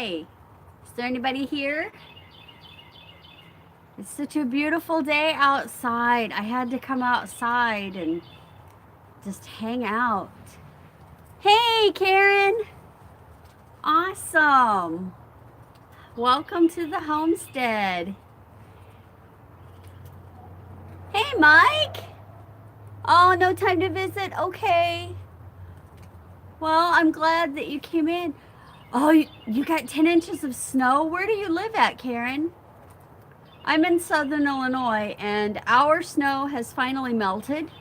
Hi. Is there anybody here? It's such a beautiful day outside. I had to come outside and just hang out. Hey, Karen. Awesome. Welcome to the homestead. Hey, Mike. Oh, no time to visit? Okay. Well, I'm glad that you came in. Oh, you got 10 inches of snow? Where do you live at, Karen? I'm in southern Illinois, and our snow has finally melted.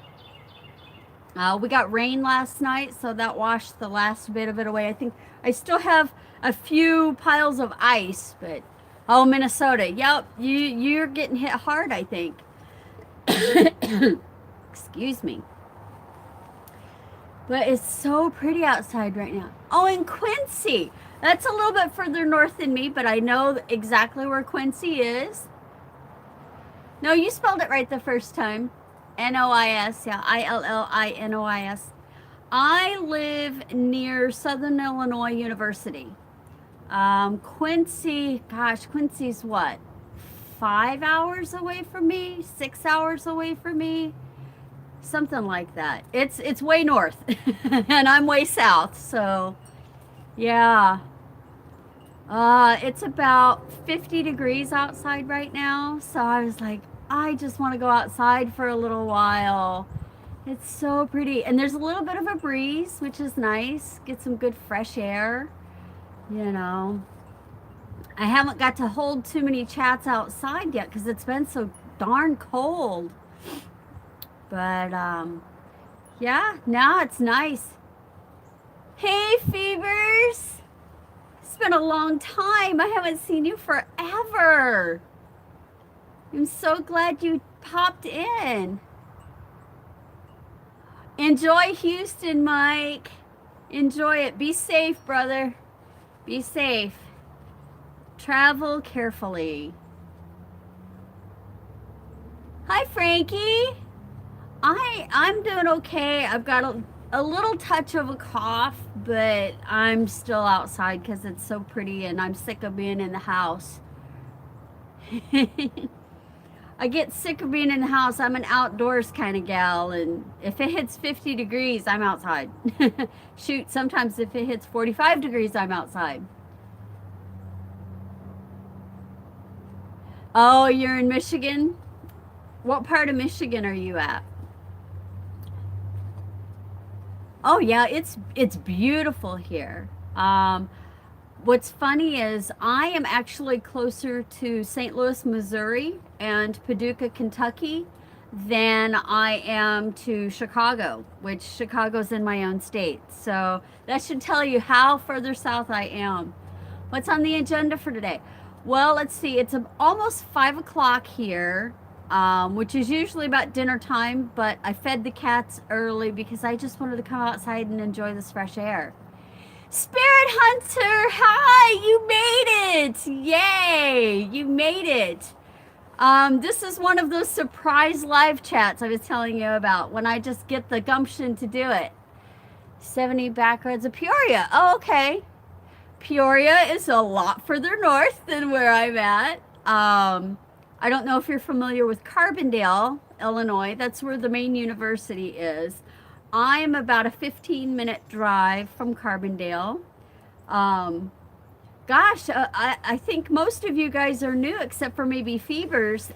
We got rain last night, so that washed the last bit of it away. I think I still have a few piles of ice, but oh, Minnesota. Yep, you're getting hit hard, I think. Excuse me. But it's so pretty outside right now. Oh, in Quincy. That's a little bit further north than me, but I know exactly where Quincy is. No, you spelled it right the first time. Nois, yeah, Illinois. I live near Southern Illinois University. Quincy, gosh, Quincy's what? 5 hours away from me? 6 hours away from me? Something like that. It's way north, and I'm way south, so yeah. It's about 50 degrees outside right now, so I was like, I just want to go outside for a little while. It's so pretty, and there's a little bit of a breeze, which is nice. Get some good fresh air, you know. I haven't got to hold too many chats outside yet because it's been so darn cold. But yeah, now it's nice. Hey, Fevers. It's been a long time. I haven't seen you forever. I'm so glad you popped in. Enjoy Houston, Mike. Enjoy it. Be safe, brother. Be safe. Travel carefully. Hi, Frankie. I'm doing okay. I've got a little touch of a cough, but I'm still outside because it's so pretty and I'm sick of being in the house. I get sick of being in the house. I'm an outdoors kind of gal, and if it hits 50 degrees, I'm outside. Shoot, sometimes if it hits 45 degrees, I'm outside. Oh, you're in Michigan? What part of Michigan are you at? Oh yeah, it's beautiful here. What's funny is I am actually closer to St. Louis, Missouri and Paducah, Kentucky than I am to Chicago, which Chicago's in my own state. So that should tell you how further south I am. What's on the agenda for today? Well, let's see. It's almost 5 o'clock here. Which is usually about dinner time, but I fed the cats early because I just wanted to come outside and enjoy this fresh air. Spirit Hunter, hi, you made it. Yay, you made it. This is one of those surprise live chats I was telling you about when I just get the gumption to do it. 70 backroads of Peoria. Oh, okay. Peoria is a lot further north than where I'm at. I don't know if you're familiar with Carbondale, Illinois. That's where the main university is. I am about a 15-minute drive from Carbondale. I think most of you guys are new except for maybe Fevers.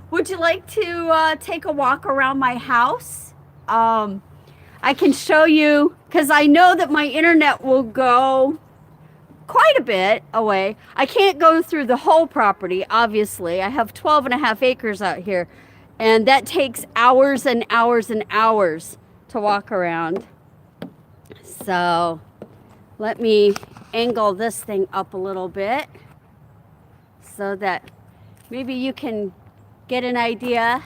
Would you like to take a walk around my house? I can show you, because I know that my internet will go quite a bit away. I can't go through the whole property, obviously. I have 12 and a half acres out here, and that takes hours and hours and hours to walk around. So let me angle this thing up a little bit so that maybe you can get an idea.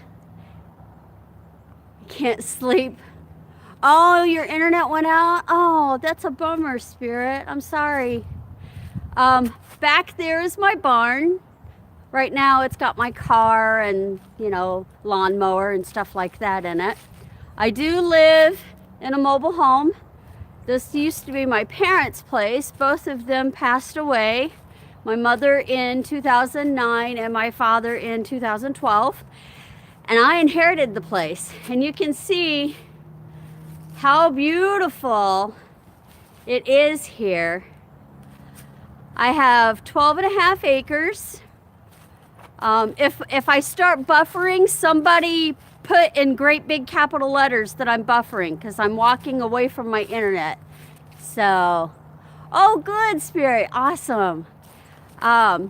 Can't sleep. Oh, your internet went out? Oh, that's a bummer, Spirit. I'm sorry. Back there is my barn. Right now it's got my car and, lawnmower and stuff like that in it. I do live in a mobile home. This used to be my parents' place. Both of them passed away. My mother in 2009 and my father in 2012. And I inherited the place. And you can see how beautiful it is here. I have 12 and a half acres. If I start buffering, somebody put in great big capital letters that I'm buffering because I'm walking away from my internet. So, oh, good, Spirit, awesome. Yeah,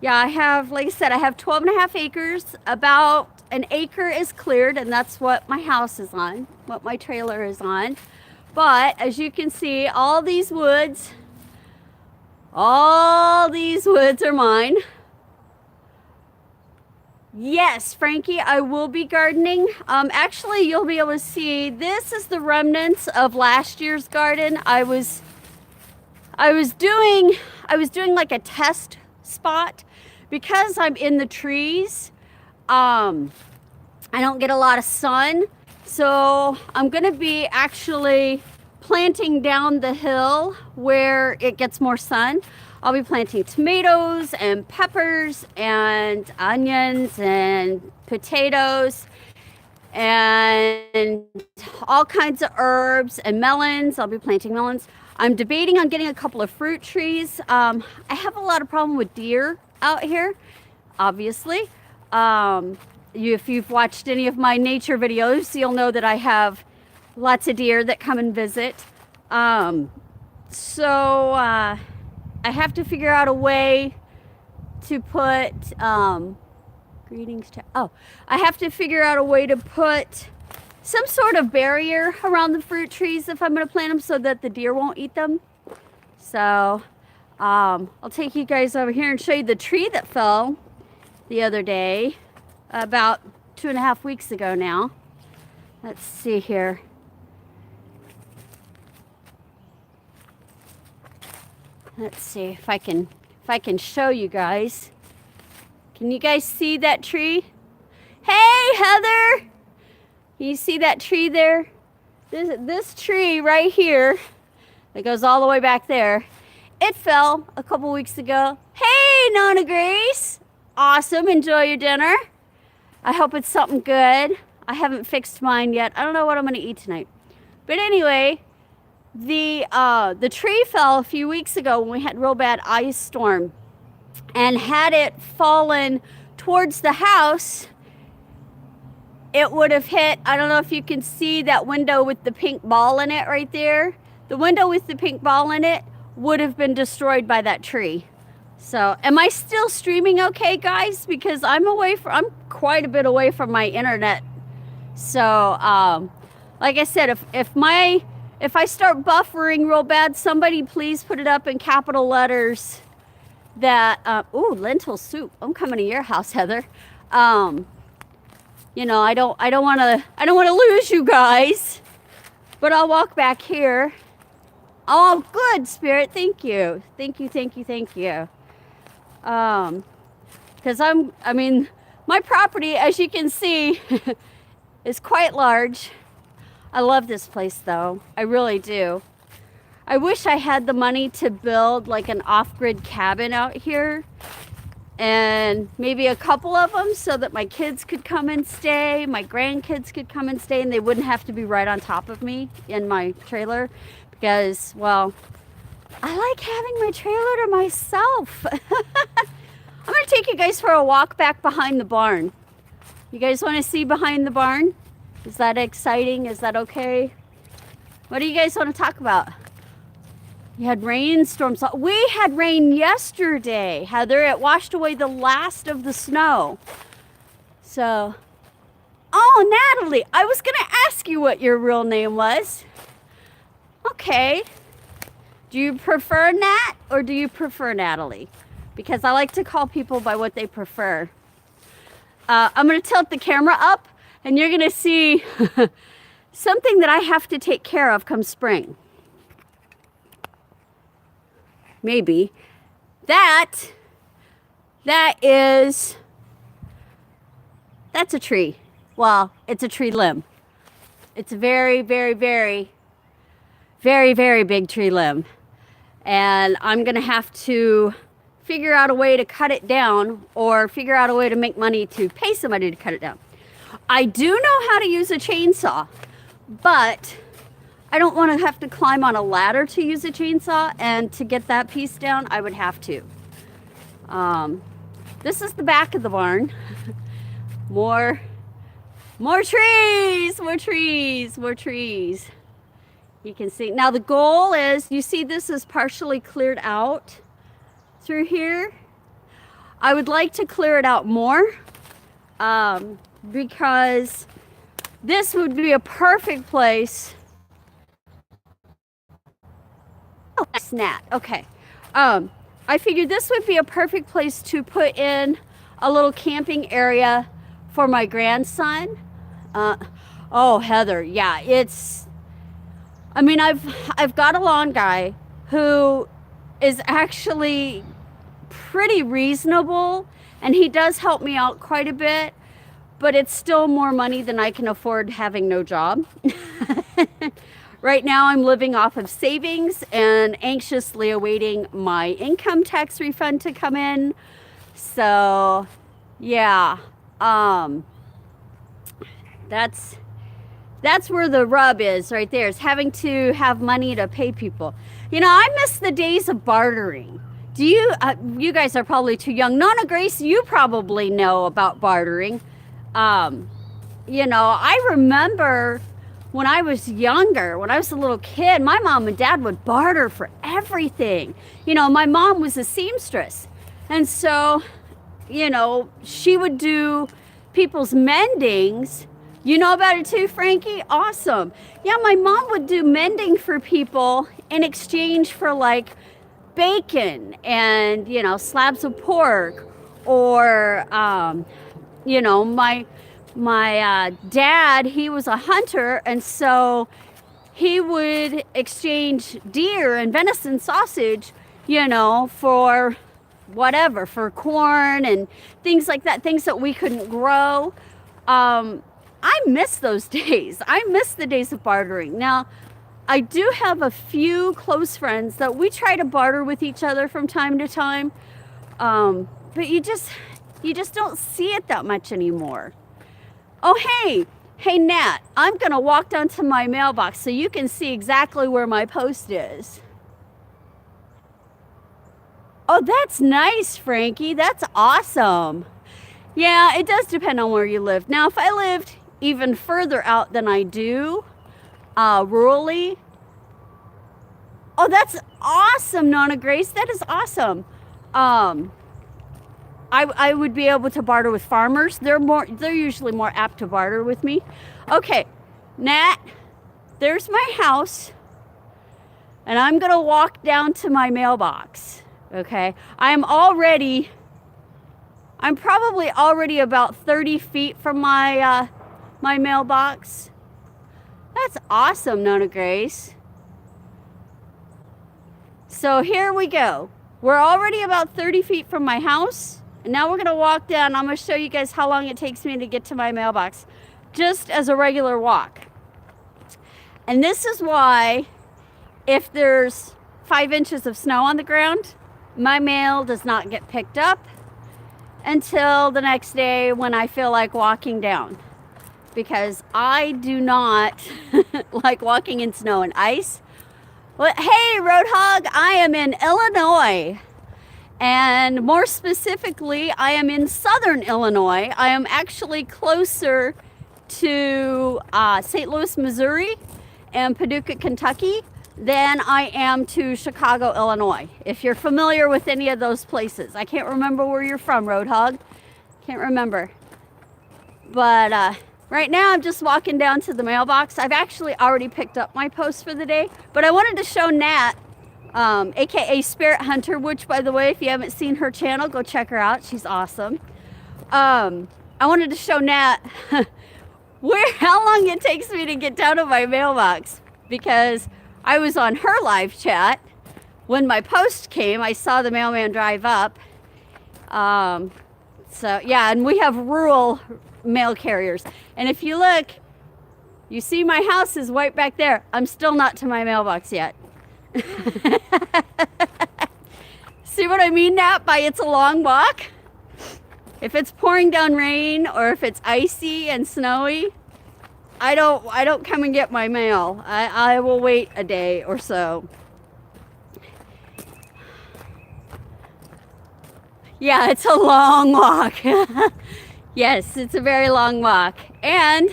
I have, like I said, I have 12 and a half acres. About an acre is cleared, and that's what my house is on, what my trailer is on. But as you can see, all these woods are mine. Yes, Frankie, I will be gardening. Actually, you'll be able to see, this is the remnants of last year's garden. I was doing like a test spot because I'm in the trees. I don't get a lot of sun, so I'm gonna be actually planting down the hill where it gets more sun. I'll be planting tomatoes and peppers and onions and potatoes and all kinds of herbs and melons. I'll be planting melons. I'm debating on getting a couple of fruit trees. I have a lot of problem with deer out here, obviously. If you've watched any of my nature videos, you'll know that I have lots of deer that come and visit. I have to figure out a way to put, I have to figure out a way to put some sort of barrier around the fruit trees if I'm going to plant them so that the deer won't eat them. So, I'll take you guys over here and show you the tree that fell the other day, about 2.5 weeks ago now. Let's see here. Let's see if I can show you guys. Can you guys see that tree? Hey, Heather! Can you see that tree there? This tree right here that goes all the way back there, it fell a couple weeks ago. Hey, Nona Grace! Awesome, enjoy your dinner. I hope it's something good. I haven't fixed mine yet. I don't know what I'm gonna eat tonight. But anyway, the tree fell a few weeks ago when we had a real bad ice storm. And had it fallen towards the house, it would have hit, I don't know if you can see that window with the pink ball in it right there. The window with the pink ball in it would have been destroyed by that tree. So, am I still streaming okay, guys? Because I'm quite a bit away from my internet. So, like I said, if I start buffering real bad, somebody please put it up in capital letters that, ooh, lentil soup. I'm coming to your house, Heather. You know, I don't want to lose you guys, but I'll walk back here. Oh, good, Spirit. Thank you. Thank you. Because my property, as you can see, is quite large. I love this place, though. I really do. I wish I had the money to build like an off-grid cabin out here and maybe a couple of them so that my kids could come and stay, my grandkids could come and stay, and they wouldn't have to be right on top of me in my trailer because, well, I like having my trailer to myself. I'm going to take you guys for a walk back behind the barn. You guys want to see behind the barn? Is that exciting? Is that okay? What do you guys want to talk about? You had rainstorms. We had rain yesterday, Heather. It washed away the last of the snow. So, oh, Natalie, I was going to ask you what your real name was. Okay. Do you prefer Nat or do you prefer Natalie? Because I like to call people by what they prefer. I'm going to tilt the camera up and you're going to see something that I have to take care of come spring. Maybe. That's a tree. Well, it's a tree limb. It's very, very, very very, very big tree limb. And I'm gonna have to figure out a way to cut it down or figure out a way to make money to pay somebody to cut it down. I do know how to use a chainsaw, but I don't want to have to climb on a ladder to use a chainsaw, and to get that piece down, I would have to. This is the back of the barn. More trees, more trees, more trees. You can see, now the goal is, you see this is partially cleared out through here. I would like to clear it out more, because this would be a perfect place. Oh, that's Nat. Okay. I figured this would be a perfect place to put in a little camping area for my grandson. Oh, Heather, yeah, I mean, I've got a lawn guy who is actually pretty reasonable, and he does help me out quite a bit, but it's still more money than I can afford having no job. Right now I'm living off of savings and anxiously awaiting my income tax refund to come in. So yeah, that's where the rub is right there, is having to have money to pay people. You know, I miss the days of bartering. Do you, you guys are probably too young. Nana Grace, you probably know about bartering. You know, I remember when I was younger, when I was a little kid, my mom and dad would barter for everything. You know, my mom was a seamstress. And so, you know, she would do people's mendings. You know about it too, Frankie? Awesome. Yeah, my mom would do mending for people in exchange for like bacon and, you know, slabs of pork, or, you know, my dad, he was a hunter, and so he would exchange deer and venison sausage, you know, for whatever, for corn and things like that, things that we couldn't grow. I miss those days. I miss the days of bartering. Now, I do have a few close friends that we try to barter with each other from time to time, but you just don't see it that much anymore. Oh, hey, Nat, I'm going to walk down to my mailbox so you can see exactly where my post is. Oh, that's nice, Frankie. That's awesome. Yeah, it does depend on where you live. Now, if I lived even further out than I do, rurally, oh, that's awesome, Nana Grace. That is awesome. I would be able to barter with farmers. They're usually more apt to barter with me. Okay, Nat, there's my house, and I'm gonna walk down to my mailbox. Okay, I'm probably already about 30 feet from my my mailbox. That's awesome, Nona Grace. So here we go. We're already about 30 feet from my house. And now we're going to walk down. I'm going to show you guys how long it takes me to get to my mailbox, just as a regular walk. And this is why, if there's 5 inches of snow on the ground, my mail does not get picked up until the next day when I feel like walking down. Because I do not like walking in snow and ice. Well, hey, Roadhog, I am in Illinois. And more specifically, I am in southern Illinois. I am actually closer to St. Louis, Missouri and Paducah, Kentucky than I am to Chicago, Illinois. If you're familiar with any of those places. I can't remember where you're from, Roadhog. Can't remember. But right now I'm just walking down to the mailbox. I've actually already picked up my post for the day. But I wanted to show Nat, aka Spirit Hunter, which, by the way, if you haven't seen her channel, go check her out. She's awesome. I wanted to show Nat how long it takes me to get down to my mailbox, because I was on her live chat when my post came. I saw the mailman drive up. So yeah, and we have rural mail carriers, and if you look, You see my house is right back there. I'm still not to my mailbox yet. See what I mean, Nat, by it's a long walk? If it's pouring down rain or if it's icy and snowy, I don't come and get my mail. I will wait a day or so. Yeah, it's a long walk. Yes, it's a very long walk. And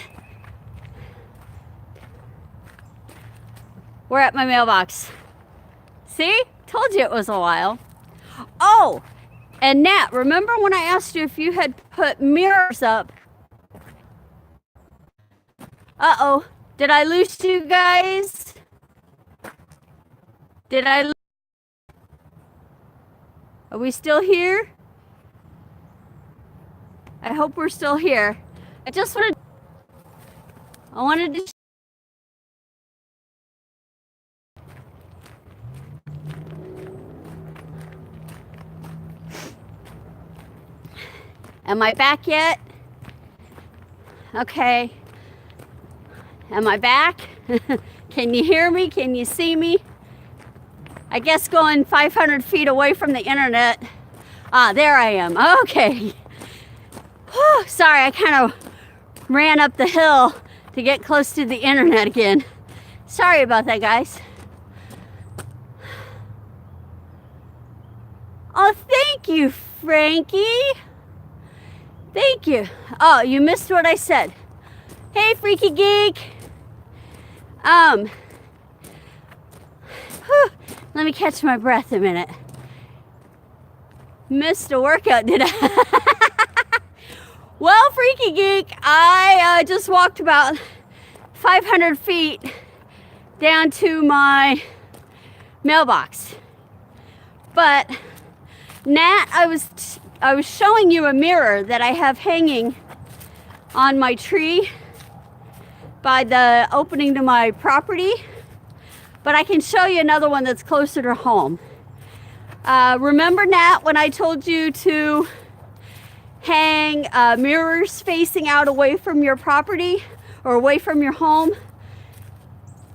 we're at my mailbox. See? Told you it was a while. Oh, and Nat, remember when I asked you if you had put mirrors up? Uh-oh. Did I lose you guys? Did I lose? Are we still here? I hope we're still here. I wanted to Am I back yet? Okay. Am I back? Can you hear me? Can you see me? I guess going 500 feet away from the internet. Ah, there I am. Okay. Whew, sorry, I kind of ran up the hill to get close to the internet again. Sorry about that, guys. Oh, thank you, Frankie. Thank you. Oh, you missed what I said. Hey, Freaky Geek. Let me catch my breath a minute. Missed a workout, did I? Well, Freaky Geek, I just walked about 500 feet down to my mailbox. But, Nat, I was showing you a mirror that I have hanging on my tree by the opening to my property, but I can show you another one that's closer to home. Remember, Nat, when I told you to hang mirrors facing out away from your property or away from your home?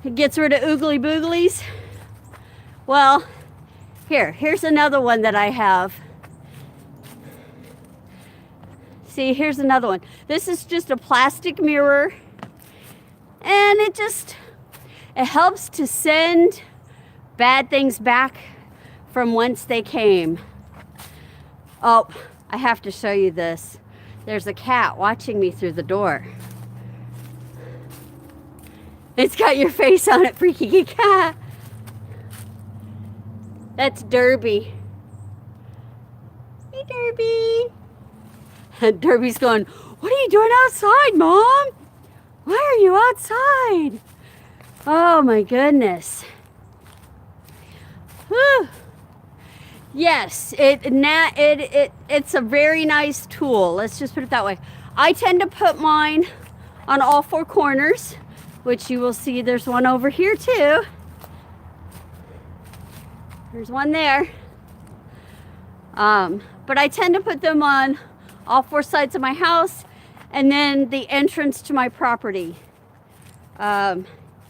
It gets rid of oogly booglies. Well, here's another one that I have. See, here's another one. This is just a plastic mirror, and it helps to send bad things back from whence they came. Oh, I have to show you this. There's a cat watching me through the door. It's got your face on it, Freaky Cat. That's Derby. Hey, Derby. Derby's going, what are you doing outside, Mom? Why are you outside? Oh my goodness. Whew. Yes, it's a very nice tool. Let's just put it that way. I tend to put mine on all four corners, which you will see there's one over here too. There's one there. But I tend to put them on all four sides of my house and then the entrance to my property. And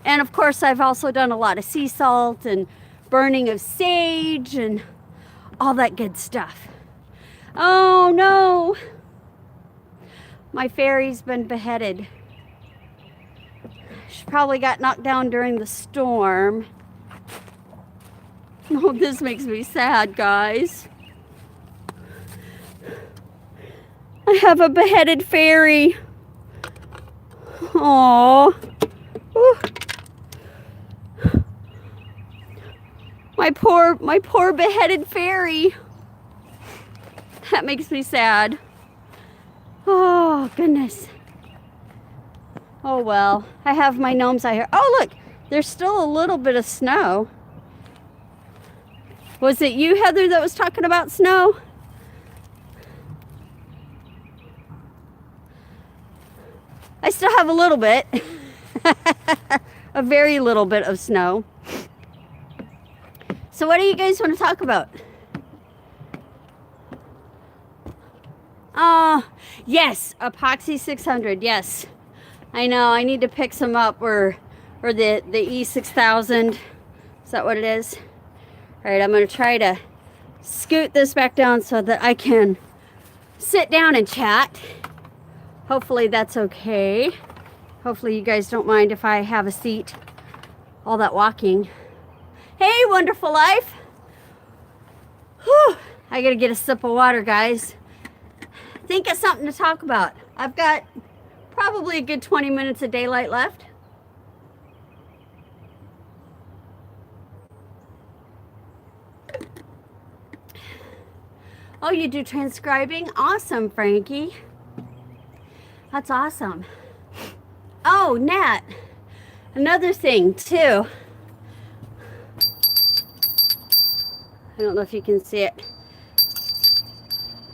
of course, I've also done a lot of sea salt and burning of sage and all that good stuff. Oh no! My fairy's been beheaded. She probably got knocked down during the storm. Oh, this makes me sad, guys. I have a beheaded fairy. Aww. My poor beheaded fairy. That makes me sad. Oh, goodness. Oh, well. I have my gnomes out here. Oh, look. There's still a little bit of snow. Was it you, Heather, that was talking about snow? I still have a little bit. A very little bit of snow. So what do you guys want to talk about? Yes, Epoxy 600, yes. I know, I need to pick some up, or the E6000. Is that what it is? All right, I'm going to try to scoot this back down so that I can sit down and chat. Hopefully that's okay. Hopefully you guys don't mind if I have a seat. All that walking. Hey, wonderful life. Whew. I gotta get a sip of water, guys. Think of something to talk about. I've got probably a good 20 minutes of daylight left. Oh, you do transcribing? Awesome, Frankie. That's awesome. Oh, Nat, another thing too. I don't know if you can see it.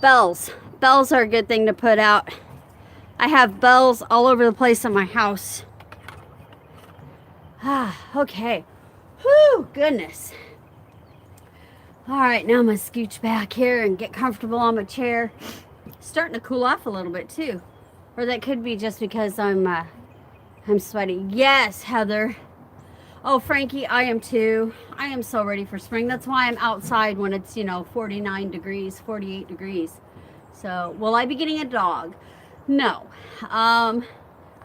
Bells. Bells are a good thing to put out. I have bells all over the place in my house. Ah, okay. Whew, goodness. All right, now I'm gonna scooch back here and get comfortable on my chair. Starting to cool off a little bit too. Or that could be just because I'm sweaty. Yes, Heather. Oh, Frankie, I am too. I am so ready for spring. That's why I'm outside when it's, 49 degrees, 48 degrees. So, will I be getting a dog? No. I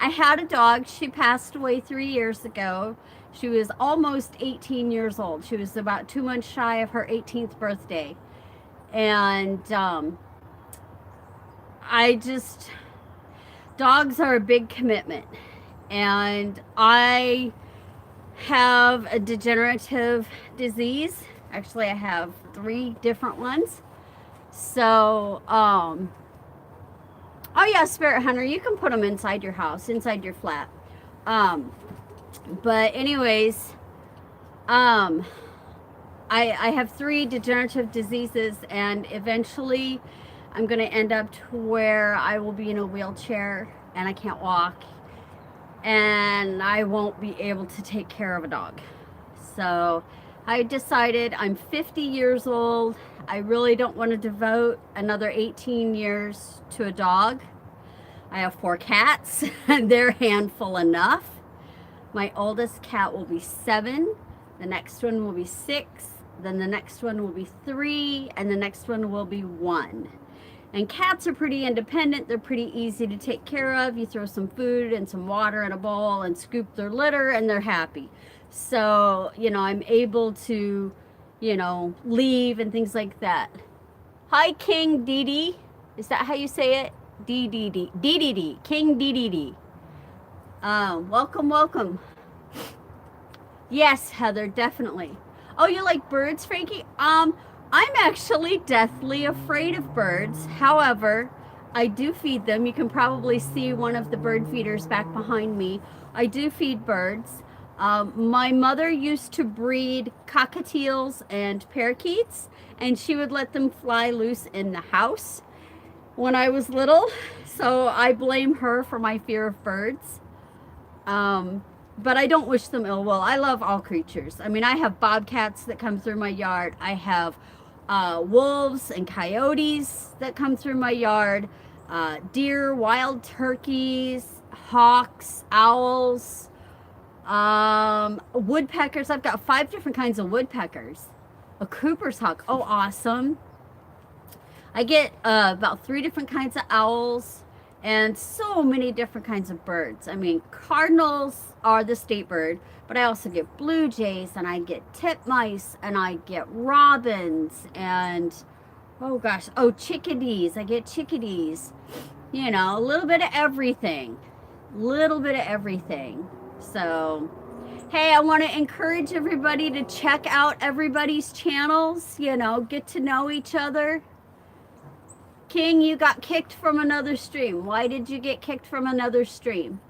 had a dog. She passed away 3 years ago. She was almost 18 years old. She was about 2 months shy of her 18th birthday. And dogs are a big commitment. And I have a degenerative disease. Actually, I have 3 different ones. So, oh yeah, Spirit Hunter, you can put them inside your house, inside your flat. But anyways, I have 3 degenerative diseases, and eventually I'm going to end up to where I will be in a wheelchair and I can't walk, and I won't be able to take care of a dog. So I decided I'm 50 years old. I really don't want to devote another 18 years to a dog. I have 4 cats, and they're a handful enough. My oldest cat will be 7. The next one will be 6. Then the next one will be 3. And the next one will be 1. And cats are pretty independent. They're pretty easy to take care of. You throw some food and some water in a bowl and scoop their litter, and they're happy. So, I'm able to, leave and things like that. Hi, King Didi. Is that how you say it? D-D-D. King D-D-D. Welcome, welcome. Yes, Heather, definitely. Oh, you like birds, Frankie? I'm actually deathly afraid of birds. However, I do feed them. You can probably see one of the bird feeders back behind me. I do feed birds. My mother used to breed cockatiels and parakeets, and she would let them fly loose in the house when I was little. So I blame her for my fear of birds. But I don't wish them ill will. I love all creatures. I mean, I have bobcats that come through my yard. I have wolves and coyotes that come through my yard. Deer, wild turkeys, hawks, owls, woodpeckers. I've got 5 different kinds of woodpeckers. A Cooper's hawk. Oh, awesome. I get about 3 different kinds of owls and so many different kinds of birds. I mean, cardinals are the state bird, but I also get blue jays, and I get titmice, and I get robins, and chickadees. I get chickadees. A little bit of everything. So, hey, I want to encourage everybody to check out everybody's channels, get to know each other. King, you got kicked from another stream. Why did you get kicked from another stream?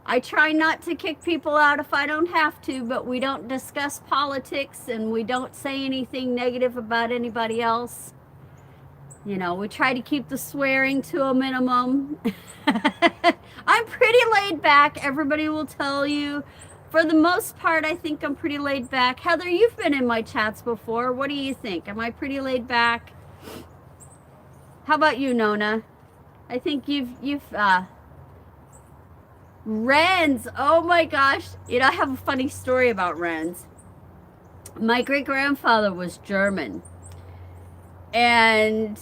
I try not to kick people out if I don't have to, but we don't discuss politics, and we don't say anything negative about anybody else. We try to keep the swearing to a minimum. I'm pretty laid back. Everybody will tell you. For the most part, I think I'm pretty laid back. Heather, you've been in my chats before. What do you think? Am I pretty laid back? How about you, Nona? I think you've Wrens. Oh my gosh. You know, I have a funny story about wrens. My great grandfather was German, and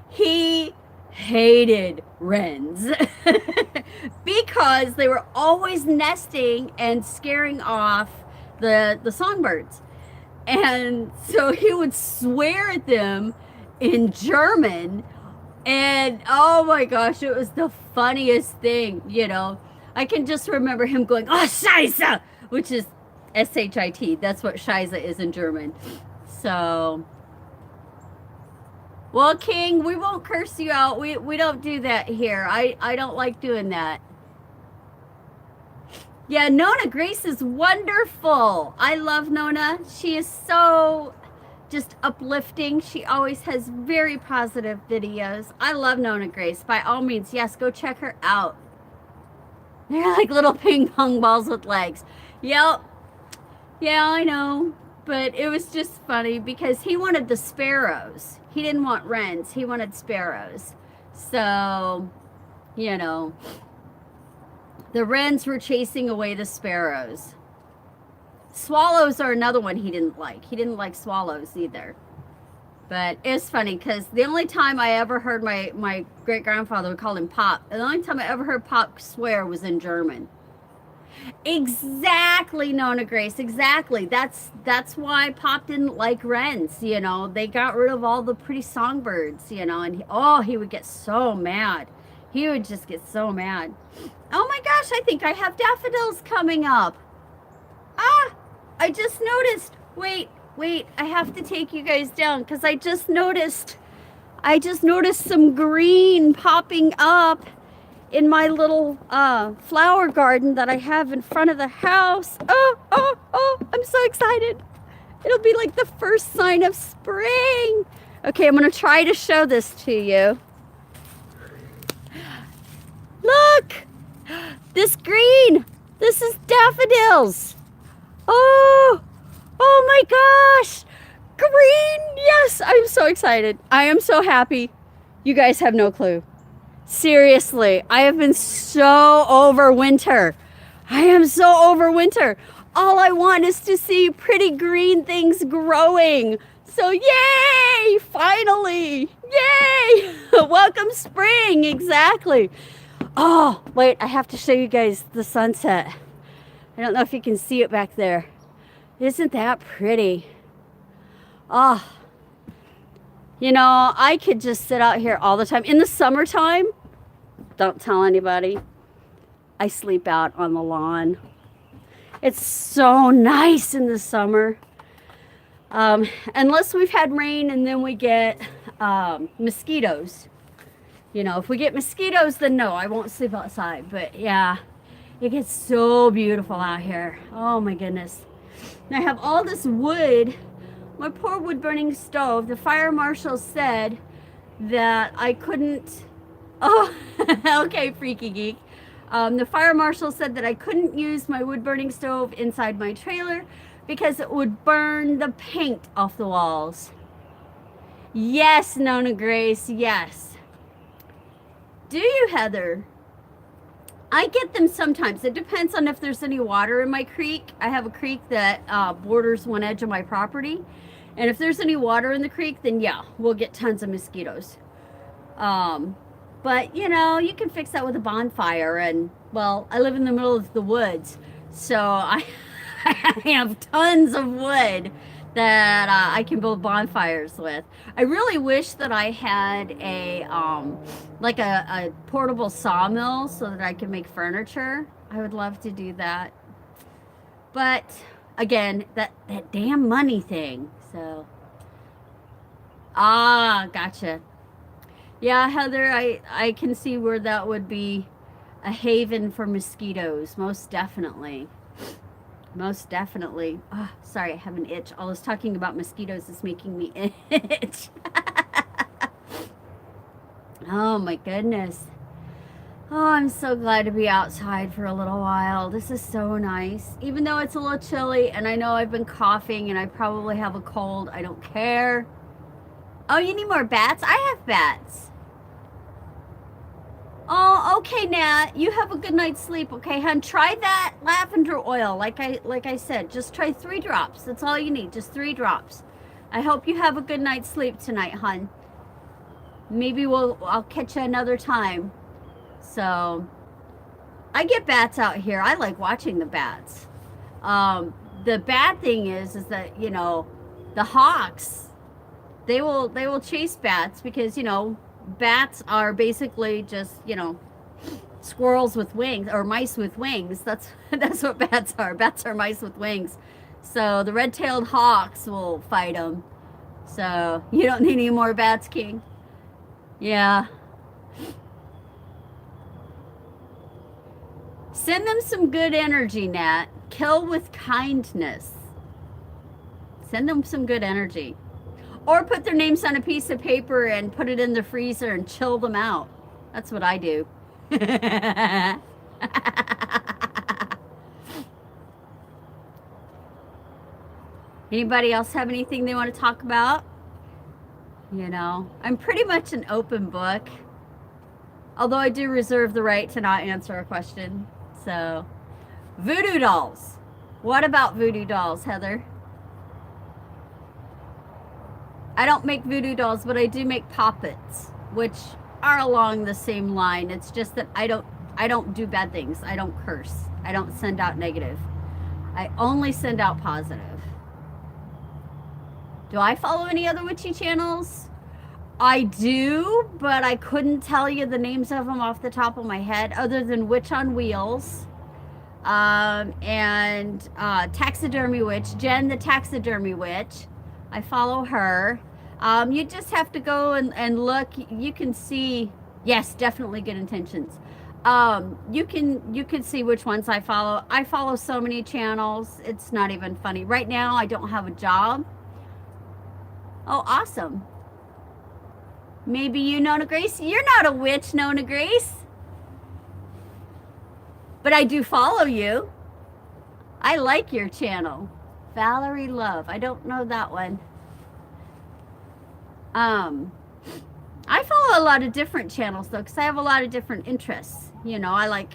he hated wrens because they were always nesting and scaring off the songbirds. And so he would swear at them in German. And oh my gosh, it was the funniest thing, you know. I can just remember him going, oh, Scheiße, which is S-H-I-T. That's what Scheiße is in German. So, well, King, we won't curse you out. We don't do that here. I don't like doing that. Yeah, Nona Grace is wonderful. I love Nona. She is so just uplifting. She always has very positive videos. I love Nona Grace. By all means, yes, go check her out. They're like little ping pong balls with legs. Yep. Yeah, I know. But it was just funny because he wanted the sparrows. He didn't want wrens. He wanted sparrows. So, you know, the wrens were chasing away the sparrows. Swallows are another one he didn't like. He didn't like swallows either. But it's funny because the only time I ever heard my great-grandfather, we called him Pop, the only time I ever heard Pop swear was in German. Exactly, Nona Grace, exactly. That's why Pop didn't like wrens, you know. They got rid of all the pretty songbirds, you know, and he would get so mad. He would just get so mad. Oh my gosh, I think I have daffodils coming up. Ah, I just noticed. Wait, I have to take you guys down because I just noticed some green popping up in my little flower garden that I have in front of the house. Oh, I'm so excited. It'll be like the first sign of spring. Okay, I'm gonna try to show this to you. Look, this green, this is daffodils. Oh my gosh, green, yes, I'm so excited. I am so happy. You guys have no clue. Seriously, I have been so over winter. I am so over winter. All I want is to see pretty green things growing. So yay, finally, yay. Welcome spring, exactly. Oh, wait, I have to show you guys the sunset. I don't know if you can see it back there. Isn't that pretty? Oh, you know, I could just sit out here all the time. In the summertime, don't tell anybody, I sleep out on the lawn. It's so nice in the summer. Unless we've had rain and then we get mosquitoes. You know, if we get mosquitoes, then no, I won't sleep outside. But yeah, it gets so beautiful out here. Oh my goodness. And I have all this wood. My poor wood burning stove. The fire marshal said that I couldn't. Oh, okay, Freaky Geek. The fire marshal said that I couldn't use my wood burning stove inside my trailer because it would burn the paint off the walls. Yes, Nona Grace, yes. Do you, Heather? I get them sometimes. It depends on if there's any water in my creek. I have a creek that borders one edge of my property. And if there's any water in the creek, then yeah, we'll get tons of mosquitoes. But, you know, you can fix that with a bonfire. And, well, I live in the middle of the woods. So I have tons of wood that I can build bonfires with. I really wish that I had like a portable sawmill so that I could make furniture. I would love to do that. But again, that damn money thing. So, gotcha. Yeah, Heather, I can see where that would be a haven for mosquitoes, most definitely. Most definitely. Oh, sorry, I have an itch. All this talking about mosquitoes is making me itch. Oh my goodness. Oh, I'm so glad to be outside for a little while. This is so nice. Even though it's a little chilly and I know I've been coughing and I probably have a cold, I don't care. Oh, you need more bats? I have bats. Oh, Okay, Nat, you have a good night's sleep, okay, hun? Try that lavender oil, like I said. Just try 3 drops. That's all you need, just 3 drops. I hope you have a good night's sleep tonight, hun. Maybe I'll catch you another time. So, I get bats out here. I like watching the bats. The bad thing is that, you know, the hawks, they will chase bats because, you know, bats are basically just, you know, squirrels with wings or mice with wings. That's what bats are. Bats are mice with wings. So the red-tailed hawks will fight them. So you don't need any more bats, King. Yeah. Send them some good energy, Nat. Kill with kindness. Send them some good energy. Or put their names on a piece of paper and put it in the freezer and chill them out. That's what I do. Anybody else have anything they want to talk about? You know, I'm pretty much an open book. Although I do reserve the right to not answer a question. So, voodoo dolls. What about voodoo dolls, Heather? I don't make voodoo dolls, but I do make poppets, which are along the same line. It's just that I don't do bad things. I don't curse. I don't send out negative. I only send out positive. Do I follow any other witchy channels? I do, but I couldn't tell you the names of them off the top of my head, other than Witch on Wheels, and Taxidermy Witch, Jen the Taxidermy Witch. I follow her. You just have to go and look. You can see, yes, definitely good intentions. You can see which ones I follow. I follow so many channels. It's not even funny. Right now, I don't have a job. Oh, awesome. Maybe you, Nona Grace. You're not a witch, Nona Grace. But I do follow you. I like your channel. Valerie Love. I don't know that one. I follow a lot of different channels though, because I have a lot of different interests. You know, I like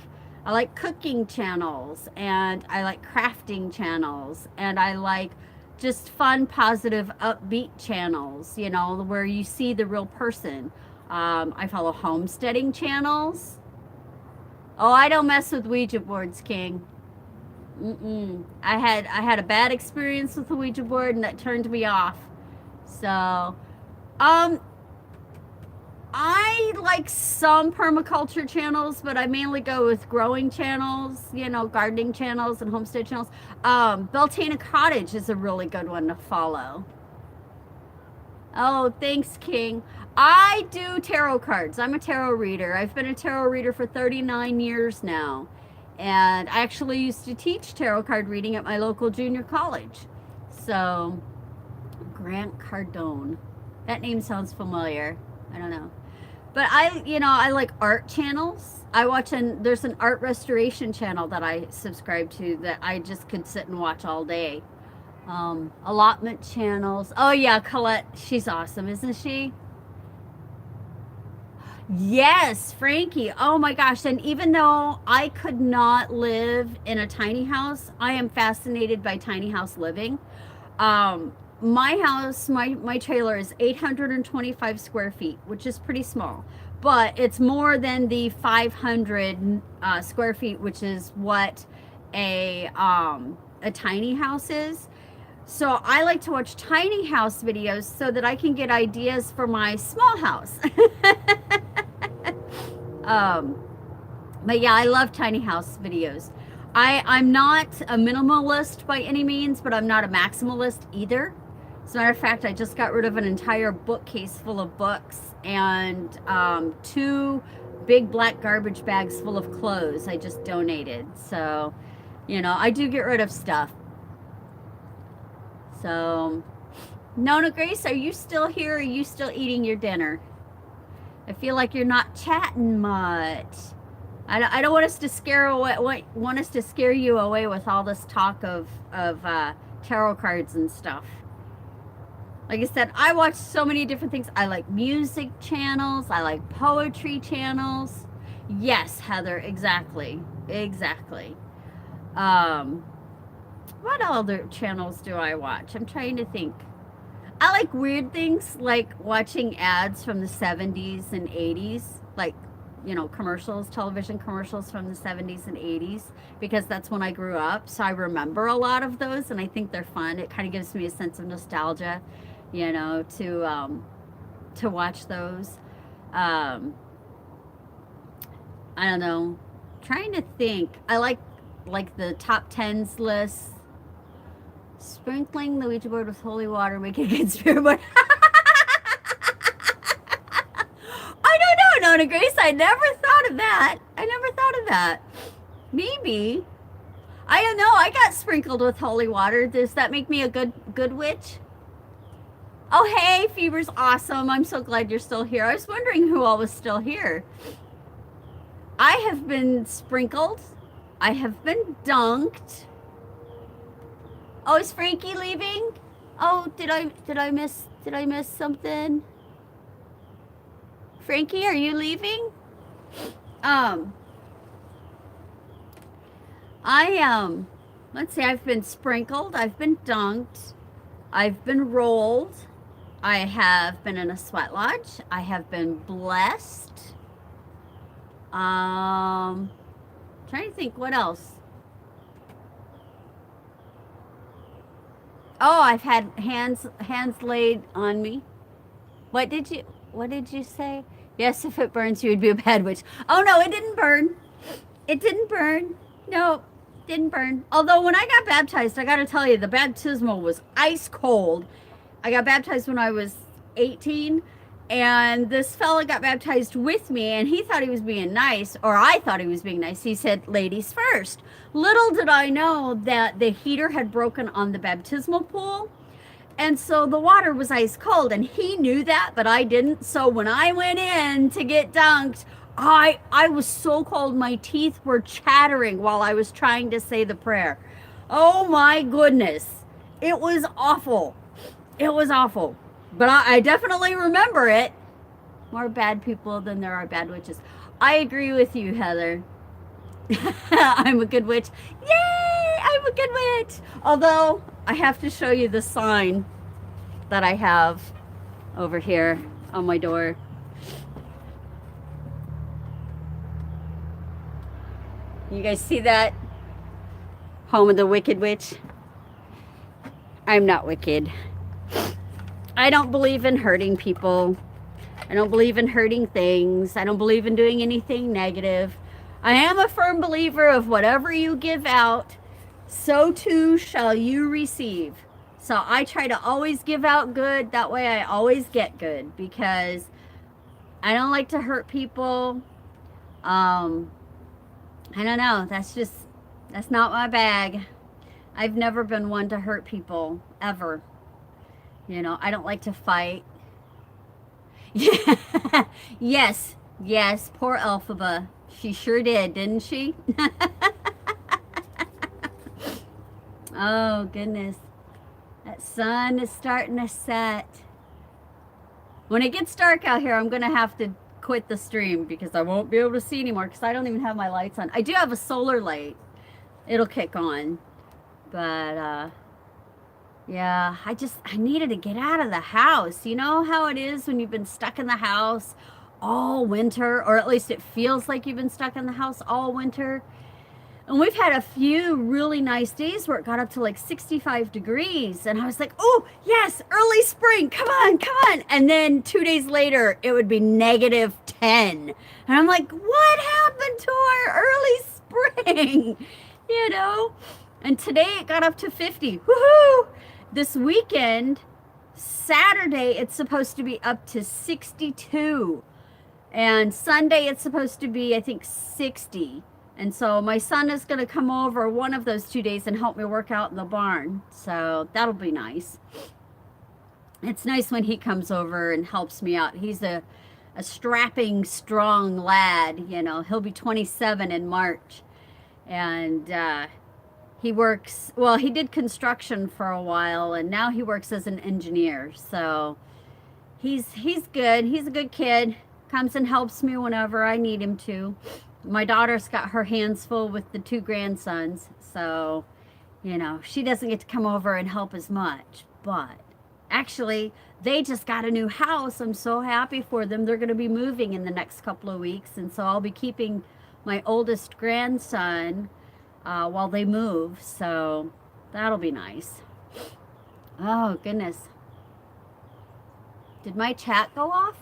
cooking channels, and I like crafting channels, and I like just fun, positive, upbeat channels, you know, where you see the real person. I follow homesteading channels. Oh, I don't mess with Ouija boards, King. I had a bad experience with the Ouija board, and that turned me off. So, I like some permaculture channels, but I mainly go with growing channels, you know, gardening channels and homestead channels. Beltana Cottage is a really good one to follow. Oh, thanks, King. I do tarot cards. I'm a tarot reader. I've been a tarot reader for 39 years now. And I actually used to teach tarot card reading at my local junior college. So, Grant Cardone. That name sounds familiar. I don't know. But I like art channels. There's an art restoration channel that I subscribe to that I just could sit and watch all day. Allotment channels. Oh yeah, Colette, she's awesome, isn't she? Yes, Frankie. Oh my gosh. And even though I could not live in a tiny house, I am fascinated by tiny house living. My house, my trailer is 825 square feet, which is pretty small, but it's more than the 500 square feet, which is what a tiny house is. So I like to watch tiny house videos so that I can get ideas for my small house. But yeah, I love tiny house videos. I'm not a minimalist by any means, but I'm not a maximalist either. As a matter of fact, I just got rid of an entire bookcase full of books and 2 big black garbage bags full of clothes I just donated. So, you know, I do get rid of stuff. So, Nona Grace, are you still here or are you still eating your dinner? I feel like you're not chatting much. I don't want us to scare you away with all this talk of tarot cards and stuff. Like I said, I watch so many different things. I like music channels. I like poetry channels. Yes, Heather, exactly. Exactly. Um, what other channels do I watch? I'm trying to think. I like weird things like watching ads from the 70s and 80s, like, commercials, television commercials from the 70s and 80s, because that's when I grew up. So I remember a lot of those and I think they're fun. It kind of gives me a sense of nostalgia, to watch those. Um, I don't know. Trying to think. I like the top tens list. Sprinkling the Ouija board with holy water, making a good spirit board. I don't know, Nona Grace. I never thought of that. I never thought of that. Maybe. I don't know. I got sprinkled with holy water. Does that make me a good witch? Oh, hey, Fever's awesome. I'm so glad you're still here. I was wondering who all was still here. I have been sprinkled. I have been dunked. Oh, is Frankie leaving? Oh, did I miss something? Frankie, are you leaving? Um, let's see, I've been sprinkled, I've been dunked, I've been rolled, I have been in a sweat lodge, I have been blessed. Trying to think what else. Oh, I've had hands laid on me. What did you say? Yes, if it burns, you would be a bad witch. Oh no, it didn't burn. It didn't burn. No, didn't burn. Although when I got baptized, I got to tell you, the baptismal was ice cold. I got baptized when I was 18, and this fella got baptized with me, and he thought he was being nice, or I thought he was being nice. He said, ladies first. Little did I know that the heater had broken on the baptismal pool. And so the water was ice cold, and he knew that, but I didn't. So when I went in to get dunked, I was so cold, my teeth were chattering while I was trying to say the prayer. Oh my goodness. It was awful. It was awful. But I definitely remember it. More bad people than there are bad witches. I agree with you, Heather. I'm a good witch. Yay! I'm a good witch. Although I have to show you the sign that I have over here on my door. You guys see that? Home of the Wicked Witch. I'm not wicked. I don't believe in hurting people. I don't believe in hurting things. I don't believe in doing anything negative. I am a firm believer of whatever you give out, so too shall you receive. So I try to always give out good. That way I always get good, because I don't like to hurt people. I don't know. That's not my bag. I've never been one to hurt people, ever. I don't like to fight. Yeah. Yes, poor Elphaba. She sure did, didn't she? Oh, goodness. That sun is starting to set. When it gets dark out here, I'm going to have to quit the stream because I won't be able to see anymore because I don't even have my lights on. I do have a solar light. It'll kick on. But, yeah, I needed to get out of the house. You know how it is when you've been stuck in the house all winter, or at least it feels like you've been stuck in the house all winter. And we've had a few really nice days where it got up to like 65 degrees. And I was like, oh, yes, early spring. Come on, come on. And then 2 days later, it would be -10. And I'm like, what happened to our early spring? And today it got up to 50. Woohoo! This weekend, Saturday, it's supposed to be up to 62. And Sunday, it's supposed to be, I think, 60. And so my son is going to come over one of those 2 days and help me work out in the barn. So that'll be nice. It's nice when he comes over and helps me out. He's a strapping, strong lad. He'll be 27 in March. And he works, well, he did construction for a while, and now he works as an engineer. So he's good. He's a good kid. Comes and helps me whenever I need him to. My daughter's got her hands full with the 2 grandsons, so, you know, she doesn't get to come over and help as much. But actually, they just got a new house. I'm so happy for them. They're going to be moving in the next couple of weeks, and so I'll be keeping my oldest grandson while they move, so that'll be nice. Oh, goodness. Did my chat go off?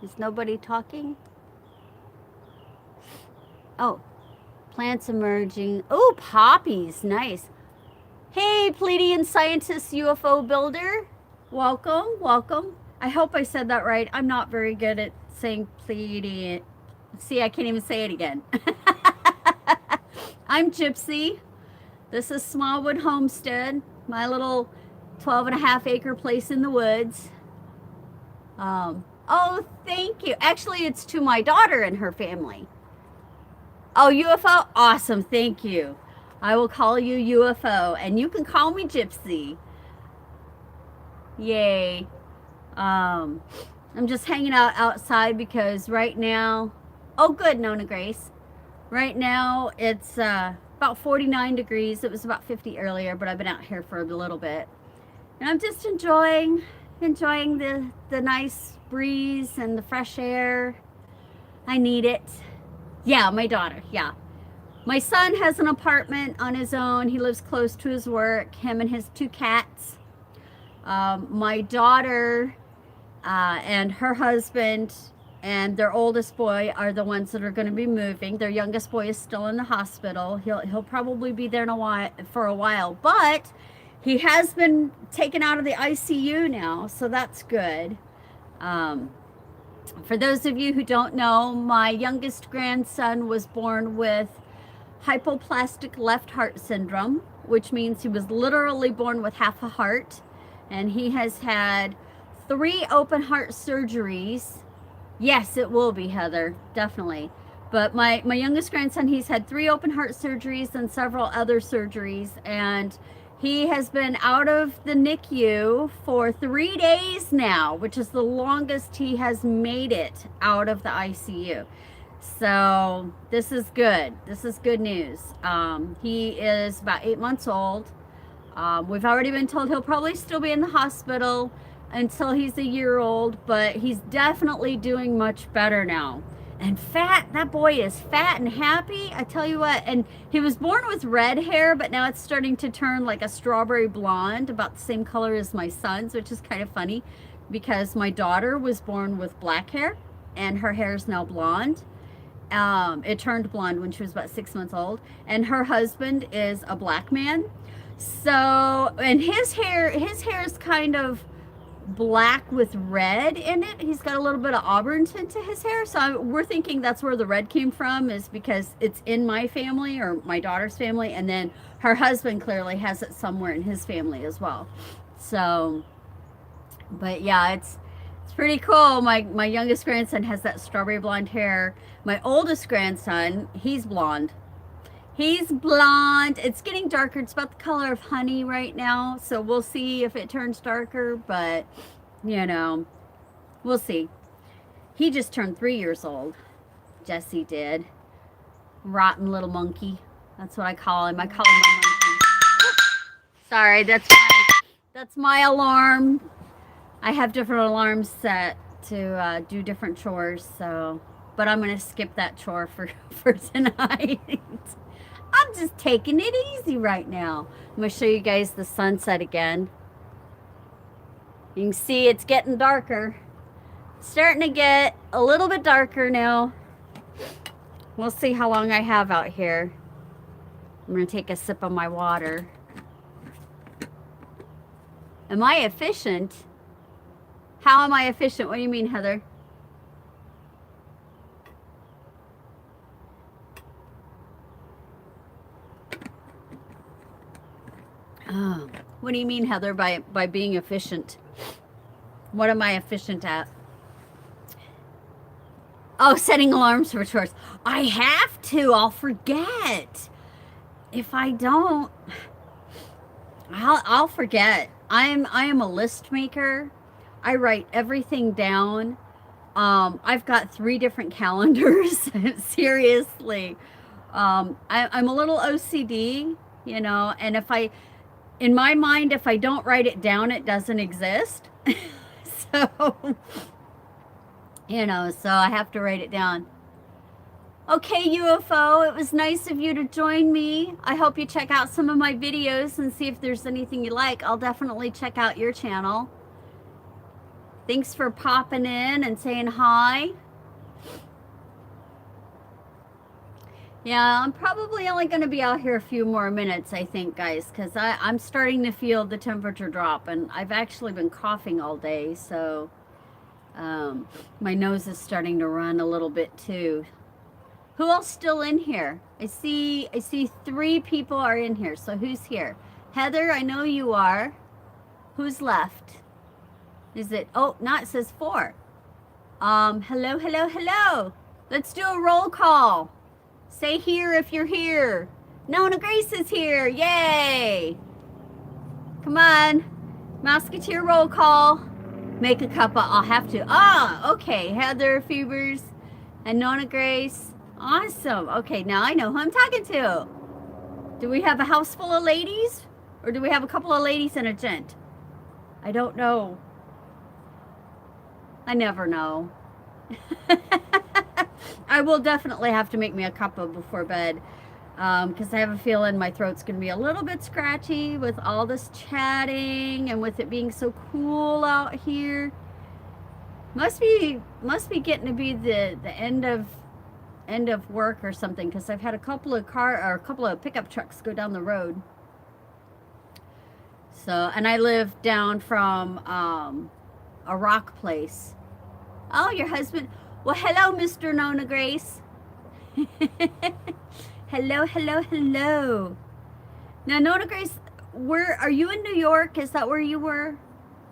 Is nobody talking? Oh, plants emerging. Oh, poppies. Nice. Hey, Pleiadian scientist UFO builder. Welcome, welcome. I hope I said that right. I'm not very good at saying Pleiadian. See, I can't even say it again. I'm Gypsy. This is Smallwood Homestead, my little 12.5-acre place in the woods. Oh, thank you. Actually, it's to my daughter and her family. Oh, UFO? Awesome, thank you. I will call you UFO, and you can call me Gypsy. Yay. I'm just hanging out outside because right now, oh good, Nona Grace. Right now, it's about 49 degrees. It was about 50 earlier, but I've been out here for a little bit. And I'm just enjoying the nice breeze and the fresh air. I need it. Yeah, my daughter, yeah. My son has an apartment on his own. He lives close to his work, him and his 2 cats. My daughter and her husband and their oldest boy are the ones that are going to be moving. Their youngest boy is still in the hospital. He'll probably be there for a while, but he has been taken out of the ICU now, so that's good. For those of you who don't know, my youngest grandson was born with hypoplastic left heart syndrome, which means he was literally born with half a heart, and he has had 3 open heart surgeries. Yes, it will be, Heather, definitely. But my youngest grandson, he's had 3 open heart surgeries and several other surgeries, and he has been out of the NICU for 3 days now, which is the longest he has made it out of the ICU. So this is good. This is good news. He is about 8 months old. We've already been told he'll probably still be in the hospital until he's a year old, but he's definitely doing much better now. And fat, that boy is fat and happy, I tell you what. And he was born with red hair, but now it's starting to turn like a strawberry blonde, about the same color as my son's, which is kind of funny because my daughter was born with black hair and her hair is now blonde. It turned blonde when she was about 6 months old, and her husband is a black man. So, and his hair is kind of black with red in it. He's got a little bit of auburn tint to his hair, so we're thinking that's where the red came from, is because it's in my family or my daughter's family, and then her husband clearly has it somewhere in his family as well. So, but yeah, it's pretty cool. My youngest grandson has that strawberry blonde hair. My oldest grandson, he's blonde. He's blonde. It's getting darker. It's about the color of honey right now. So we'll see if it turns darker, but you know, we'll see. He just turned 3 years old. Jesse did. Rotten little monkey. That's what I call him. I call him my monkey. Sorry, that's my alarm. I have different alarms set to do different chores, so, but I'm going to skip that chore for tonight. I'm just taking it easy right now. I'm going to show you guys the sunset again. You can see it's getting darker. It's starting to get a little bit darker now. We'll see how long I have out here. I'm going to take a sip of my water. Am I efficient? How am I efficient? What do you mean, Heather? Oh, what do you mean, Heather, by being efficient? What am I efficient at? Oh, setting alarms for chores. I have to. I'll forget. If I don't, I'll forget. I am a list maker. I write everything down. I've got 3 different calendars. Seriously. I'm a little OCD, you know, and in my mind, if I don't write it down, it doesn't exist. So, you know, so I have to write it down. Okay, UFO, it was nice of you to join me. I hope you check out some of my videos and see if there's anything you like. I'll definitely check out your channel. Thanks for popping in and saying hi. Yeah, I'm probably only going to be out here a few more minutes, I think, guys, because I'm starting to feel the temperature drop, and I've actually been coughing all day, so my nose is starting to run a little bit too. Who else still in here? I see 3 people are in here, so who's here? Heather, I know you are. Who's left? Is it, oh, no, it says 4. Hello, hello, hello. Let's do a roll call. Say here if you're here. Nona Grace is here. Yay. Come on. Musketeer roll call. Make a cuppa. I'll have to. Ah, okay. Heather Fevers and Nona Grace. Awesome. Okay, now I know who I'm talking to. Do we have a house full of ladies? Or do we have a couple of ladies and a gent? I don't know. I never know. I will definitely have to make me a cuppa before bed, because I have a feeling my throat's going to be a little bit scratchy with all this chatting and with it being so cool out here. Must be getting to be the end of work or something, because I've had a couple of pickup trucks go down the road. So, and I live down from a rock place. Oh, your husband. Well, hello, Mr. Nona Grace. Hello, hello, hello. Now, Nona Grace, where are you in New York? Is that where you were?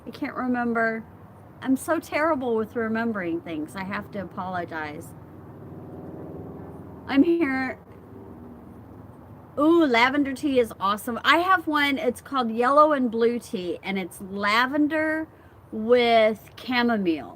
I can't remember. I'm so terrible with remembering things. I have to apologize. I'm here. Ooh, lavender tea is awesome. I have one. It's called yellow and blue tea, and it's lavender with chamomile.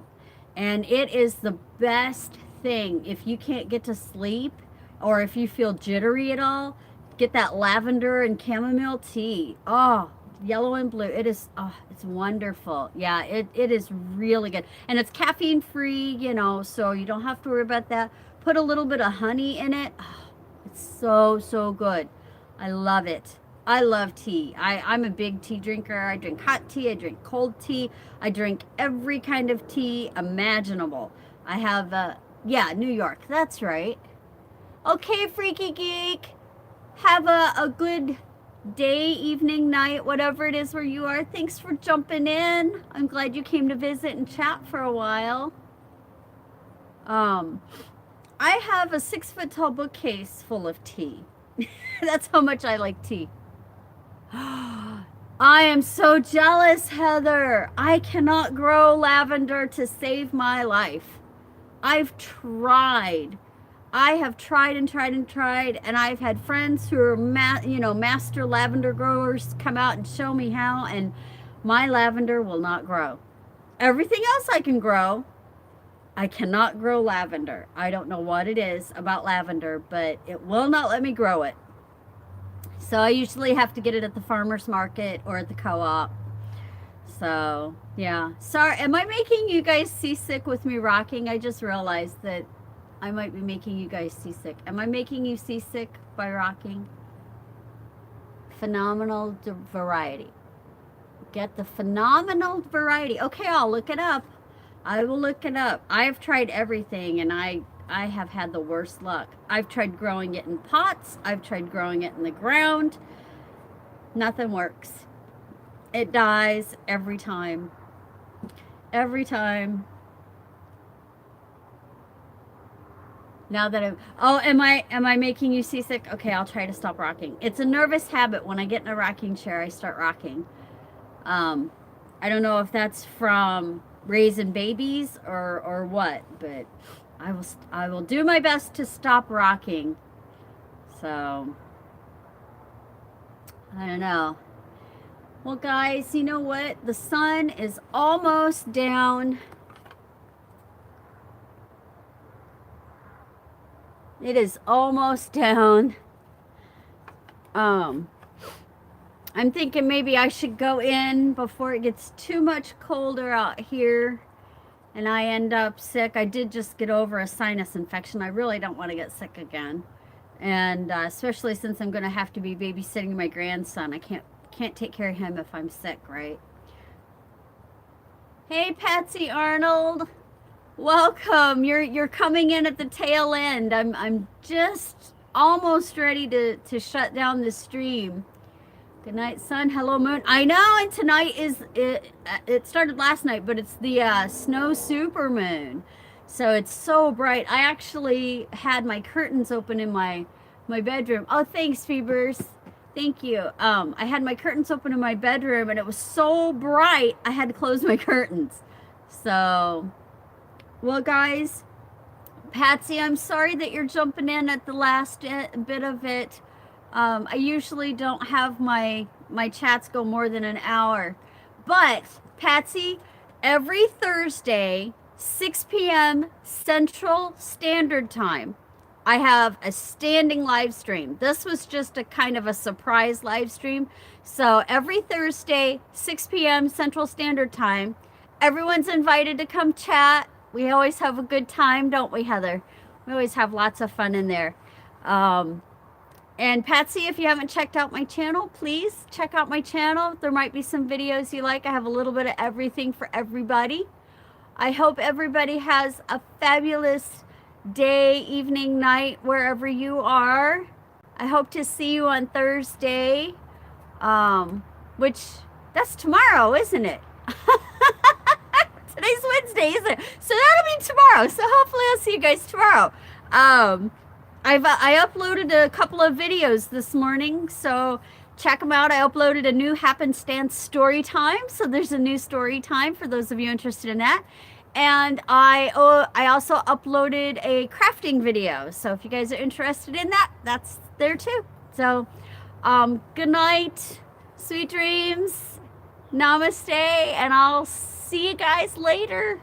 And it is the best thing. If you can't get to sleep or if you feel jittery at all, get that lavender and chamomile tea. Oh, yellow and blue. It is, oh, it's wonderful. Yeah, it is really good. And it's caffeine free, you know, so you don't have to worry about that. Put a little bit of honey in it. Oh, it's so, so good. I love it. I love tea. I'm a big tea drinker. I drink hot tea. I drink cold tea. I drink every kind of tea imaginable. I have, yeah, New York. That's right. Okay, Freaky Geek. Have a good day, evening, night, whatever it is where you are. Thanks for jumping in. I'm glad you came to visit and chat for a while. I have a 6-foot tall bookcase full of tea. That's how much I like tea. I am so jealous, Heather. I cannot grow lavender to save my life. I've tried. I have tried and tried and tried, and I've had friends who are, master lavender growers come out and show me how, and my lavender will not grow. Everything else I can grow. I cannot grow lavender. I don't know what it is about lavender, but it will not let me grow it. So I usually have to get it at the farmer's market or at the co-op. So, yeah. Sorry, am I making you guys seasick with me rocking? I just realized that I might be making you guys seasick. Am I making you seasick by rocking? Phenomenal variety. Get the phenomenal variety. Okay, I'll look it up. I will look it up. I've tried everything, and I have had the worst luck. I've tried growing it in pots. I've tried growing it in the ground. Nothing works. It dies every time. Every time. Now that I'm, oh, am I making you seasick? Okay, I'll try to stop rocking. It's a nervous habit. When I get in a rocking chair, I start rocking. I don't know if that's from raising babies or what, but I will do my best to stop rocking. So I don't know. Well, guys, you know what? The sun is almost down. It is almost down. I'm thinking maybe I should go in before it gets too much colder out here and I end up sick. I did just get over a sinus infection. I really don't want to get sick again. And especially since I'm going to have to be babysitting my grandson. I can't take care of him if I'm sick, right? Hey, Patsy Arnold. Welcome. You're coming in at the tail end. I'm just almost ready to shut down the stream. Good night, sun. Hello, moon. I know, and tonight is it started last night, but it's the snow supermoon. So it's so bright. I actually had my curtains open in my bedroom. Oh, thanks, Phoebers. Thank you. I had my curtains open in my bedroom and it was so bright I had to close my curtains. So, well, guys, Patsy, I'm sorry that you're jumping in at the last bit of it. I usually don't have my chats go more than an hour. But, Patsy, every Thursday, 6 p.m. Central Standard Time, I have a standing live stream. This was just a kind of a surprise live stream. So every Thursday, 6 p.m. Central Standard Time, everyone's invited to come chat. We always have a good time, don't we, Heather? We always have lots of fun in there. And Patsy, if you haven't checked out my channel, please check out my channel. There might be some videos you like. I have a little bit of everything for everybody. I hope everybody has a fabulous day, evening, night, wherever you are. I hope to see you on Thursday, which that's tomorrow, isn't it? Today's Wednesday, isn't it? So that'll be tomorrow. So hopefully I'll see you guys tomorrow. I uploaded a couple of videos this morning, so check them out. I uploaded a new happenstance story time, so there's a new story time for those of you interested in that. And I also uploaded a crafting video, so if you guys are interested in that, that's there too. So, good night, sweet dreams, namaste, and I'll see you guys later.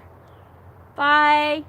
Bye.